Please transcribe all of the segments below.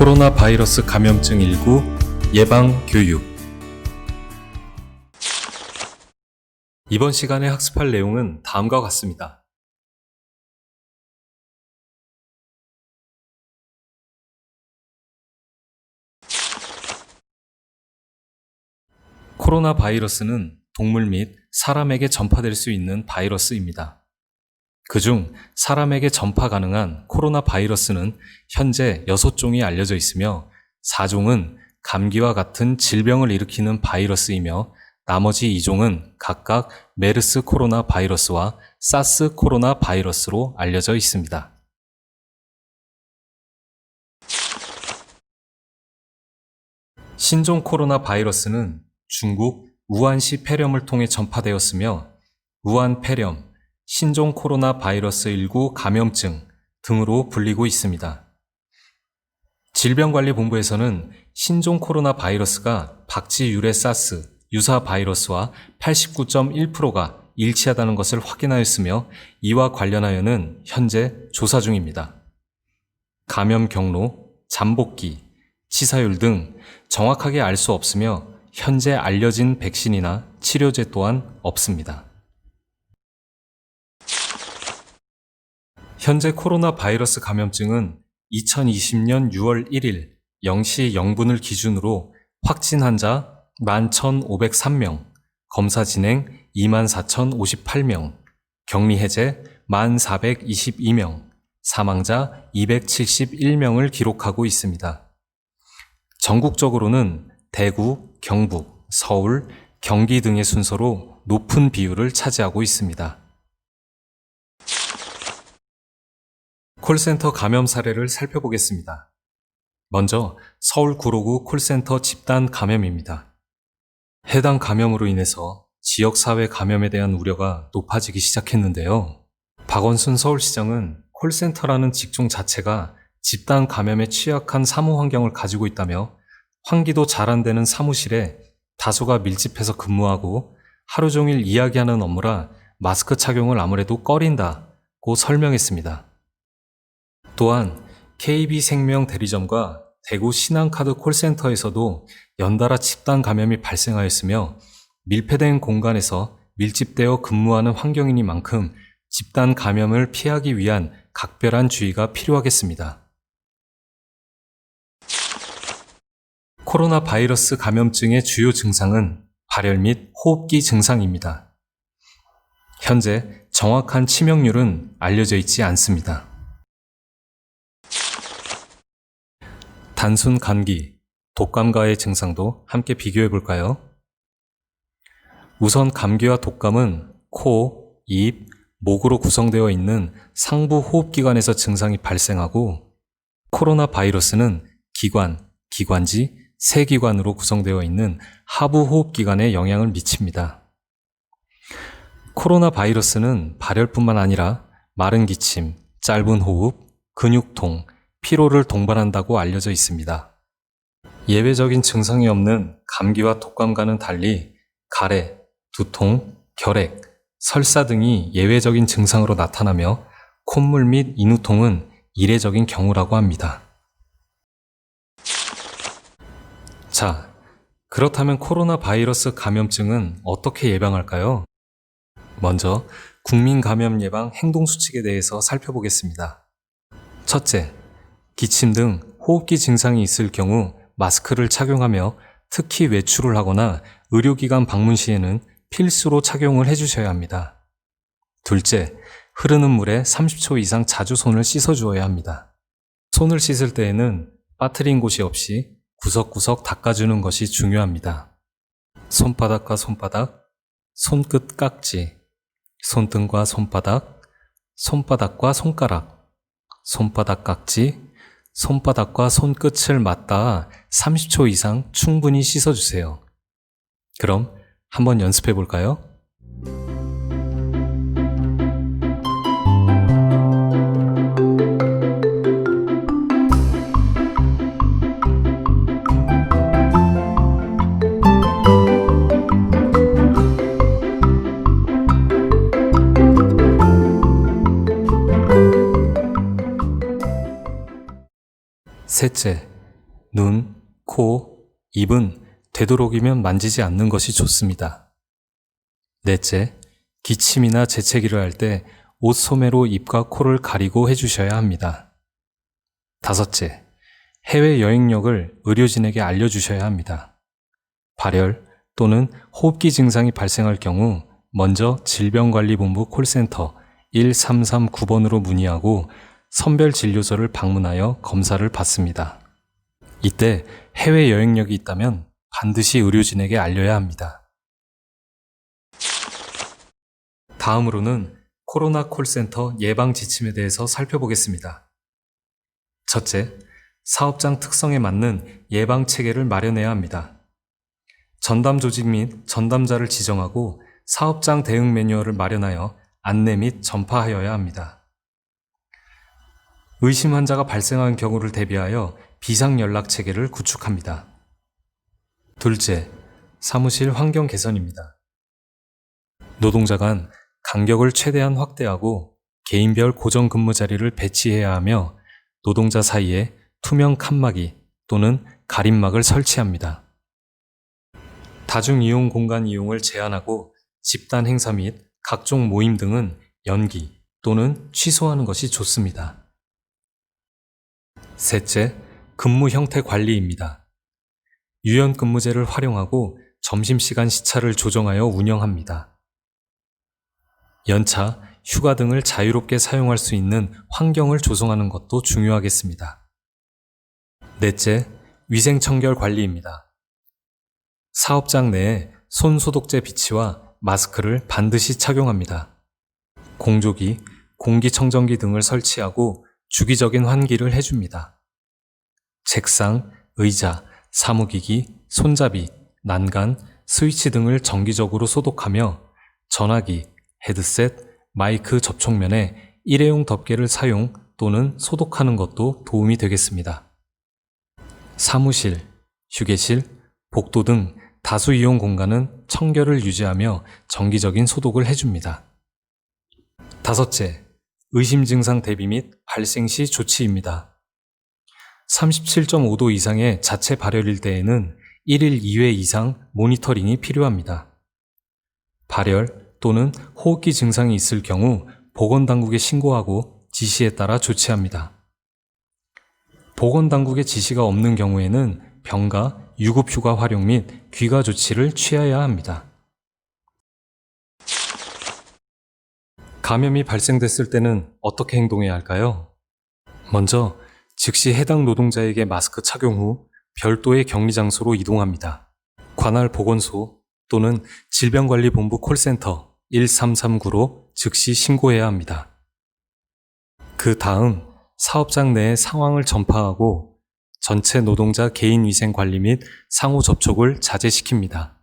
코로나 바이러스 감염증 19 예방 교육. 이번 시간에 학습할 내용은 다음과 같습니다. 코로나 바이러스는 동물 및 사람에게 전파될 수 있는 바이러스입니다. 그중 사람에게 전파 가능한 코로나 바이러스는 현재 6종이 알려져 있으며 4종은 감기와 같은 질병을 일으키는 바이러스이며 나머지 2종은 각각 메르스 코로나 바이러스와 사스 코로나 바이러스로 알려져 있습니다. 신종 코로나 바이러스는 중국 우한시 폐렴을 통해 전파되었으며 우한 폐렴, 신종 코로나 바이러스 19 감염증 등으로 불리고 있습니다. 질병관리본부에서는 신종 코로나 바이러스가 박쥐 유래 사스 유사 바이러스와 89.1%가 일치하다는 것을 확인하였으며 이와 관련하여는 현재 조사 중입니다. 감염 경로, 잠복기, 치사율 등 정확하게 알 수 없으며 현재 알려진 백신이나 치료제 또한 없습니다. 현재 코로나 바이러스 감염증은 2020년 6월 1일 0시 0분을 기준으로 확진 환자 11,503명, 검사 진행 24,058명, 격리 해제 1,422명, 사망자 271명을 기록하고 있습니다. 전국적으로는 대구, 경북, 서울, 경기 등의 순서로 높은 비율을 차지하고 있습니다. 콜센터 감염 사례를 살펴보겠습니다. 먼저 서울 구로구 콜센터 집단 감염입니다. 해당 감염으로 인해서 지역사회 감염에 대한 우려가 높아지기 시작했는데요. 박원순 서울시장은 콜센터라는 직종 자체가 집단 감염에 취약한 사무 환경을 가지고 있다며 환기도 잘 안 되는 사무실에 다수가 밀집해서 근무하고 하루 종일 이야기하는 업무라 마스크 착용을 아무래도 꺼린다고 설명했습니다. 또한 KB생명 대리점과 대구 신한카드 콜센터에서도 연달아 집단 감염이 발생하였으며 밀폐된 공간에서 밀집되어 근무하는 환경이니만큼 집단 감염을 피하기 위한 각별한 주의가 필요하겠습니다. 코로나 바이러스 감염증의 주요 증상은 발열 및 호흡기 증상입니다. 현재 정확한 치명률은 알려져 있지 않습니다. 단순 감기, 독감과의 증상도 함께 비교해 볼까요? 우선 감기와 독감은 코, 입, 목으로 구성되어 있는 상부 호흡기관에서 증상이 발생하고 코로나 바이러스는 기관, 기관지, 세기관으로 구성되어 있는 하부 호흡기관에 영향을 미칩니다. 코로나 바이러스는 발열뿐만 아니라 마른 기침, 짧은 호흡, 근육통, 피로를 동반한다고 알려져 있습니다. 예외적인 증상이 없는 감기와 독감과는 달리 가래, 두통, 결핵, 설사 등이 예외적인 증상으로 나타나며 콧물 및 인후통은 이례적인 경우라고 합니다. 자, 그렇다면 코로나 바이러스 감염증은 어떻게 예방할까요? 먼저 국민 감염 예방 행동수칙에 대해서 살펴보겠습니다. 첫째, 기침 등 호흡기 증상이 있을 경우 마스크를 착용하며 특히 외출을 하거나 의료기관 방문 시에는 필수로 착용을 해주셔야 합니다. 둘째, 흐르는 물에 30초 이상 자주 손을 씻어주어야 합니다. 손을 씻을 때에는 빠뜨린 곳이 없이 구석구석 닦아주는 것이 중요합니다. 손바닥과 손바닥, 손끝 깍지, 손등과 손바닥, 손바닥과 손가락, 손바닥 깍지, 손바닥과 손끝을 맞닿아 30초 이상 충분히 씻어주세요. 그럼 한번 연습해 볼까요? 셋째, 눈, 코, 입은 되도록이면 만지지 않는 것이 좋습니다. 넷째, 기침이나 재채기를 할 때 옷 소매로 입과 코를 가리고 해주셔야 합니다. 다섯째, 해외 여행력을 의료진에게 알려주셔야 합니다. 발열 또는 호흡기 증상이 발생할 경우 먼저 질병관리본부 콜센터 1339번으로 문의하고 선별진료소를 방문하여 검사를 받습니다. 이때 해외 여행력이 있다면 반드시 의료진에게 알려야 합니다. 다음으로는 코로나 콜센터 예방 지침에 대해서 살펴보겠습니다. 첫째, 사업장 특성에 맞는 예방 체계를 마련해야 합니다. 전담 조직 및 전담자를 지정하고 사업장 대응 매뉴얼을 마련하여 안내 및 전파하여야 합니다. 의심 환자가 발생한 경우를 대비하여 비상연락 체계를 구축합니다. 둘째, 사무실 환경 개선입니다. 노동자 간 간격을 최대한 확대하고 개인별 고정 근무 자리를 배치해야 하며 노동자 사이에 투명 칸막이 또는 가림막을 설치합니다. 다중이용 공간 이용을 제한하고 집단 행사 및 각종 모임 등은 연기 또는 취소하는 것이 좋습니다. 셋째, 근무 형태 관리입니다. 유연 근무제를 활용하고 점심시간 시차를 조정하여 운영합니다. 연차, 휴가 등을 자유롭게 사용할 수 있는 환경을 조성하는 것도 중요하겠습니다. 넷째, 위생청결 관리입니다. 사업장 내에 손소독제 비치와 마스크를 반드시 착용합니다. 공조기, 공기청정기 등을 설치하고 주기적인 환기를 해줍니다. 책상, 의자, 사무기기, 손잡이, 난간, 스위치 등을 정기적으로 소독하며 전화기, 헤드셋, 마이크 접촉면에 일회용 덮개를 사용 또는 소독하는 것도 도움이 되겠습니다. 사무실, 휴게실, 복도 등 다수 이용 공간은 청결을 유지하며 정기적인 소독을 해줍니다. 다섯째, 의심 증상 대비 및 발생 시 조치입니다. 37.5도 이상의 자체 발열일 때에는 1일 2회 이상 모니터링이 필요합니다. 발열 또는 호흡기 증상이 있을 경우 보건당국에 신고하고 지시에 따라 조치합니다. 보건당국의 지시가 없는 경우에는 병가, 유급휴가 활용 및 귀가 조치를 취해야 합니다. 감염이 발생됐을 때는 어떻게 행동해야 할까요? 먼저 즉시 해당 노동자에게 마스크 착용 후 별도의 격리장소로 이동합니다. 관할 보건소 또는 질병관리본부 콜센터 1339로 즉시 신고해야 합니다. 그 다음 사업장 내의 상황을 전파하고 전체 노동자 개인위생 관리 및 상호 접촉을 자제시킵니다.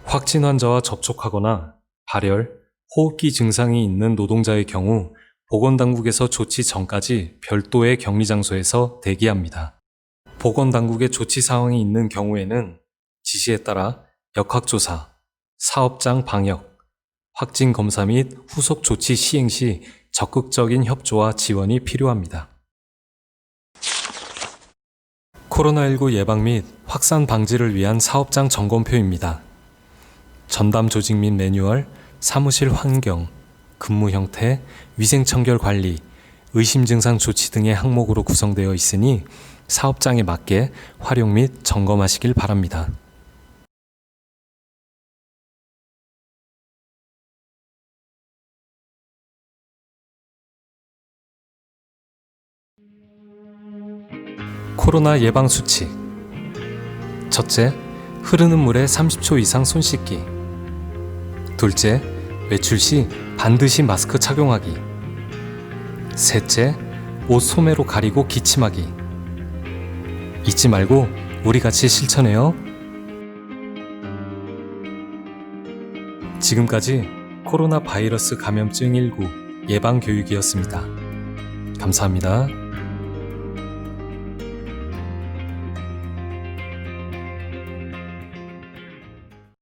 확진 환자와 접촉하거나 발열, 호흡기 증상이 있는 노동자의 경우 보건당국에서 조치 전까지 별도의 격리장소에서 대기합니다. 보건당국의 조치 사항이 있는 경우에는 지시에 따라 역학조사, 사업장 방역, 확진 검사 및 후속 조치 시행 시 적극적인 협조와 지원이 필요합니다. 코로나19 예방 및 확산 방지를 위한 사업장 점검표입니다. 전담 조직 및 매뉴얼, 사무실 환경, 근무 형태, 위생청결 관리, 의심 증상 조치 등의 항목으로 구성되어 있으니 사업장에 맞게 활용 및 점검하시길 바랍니다. 코로나 예방 수칙. 첫째, 흐르는 물에 30초 이상 손 씻기. 둘째, 외출 시 반드시 마스크 착용하기. 셋째, 옷 소매로 가리고 기침하기. 잊지 말고 우리 같이 실천해요. 지금까지 코로나 바이러스 감염증 19 예방 교육이었습니다. 감사합니다.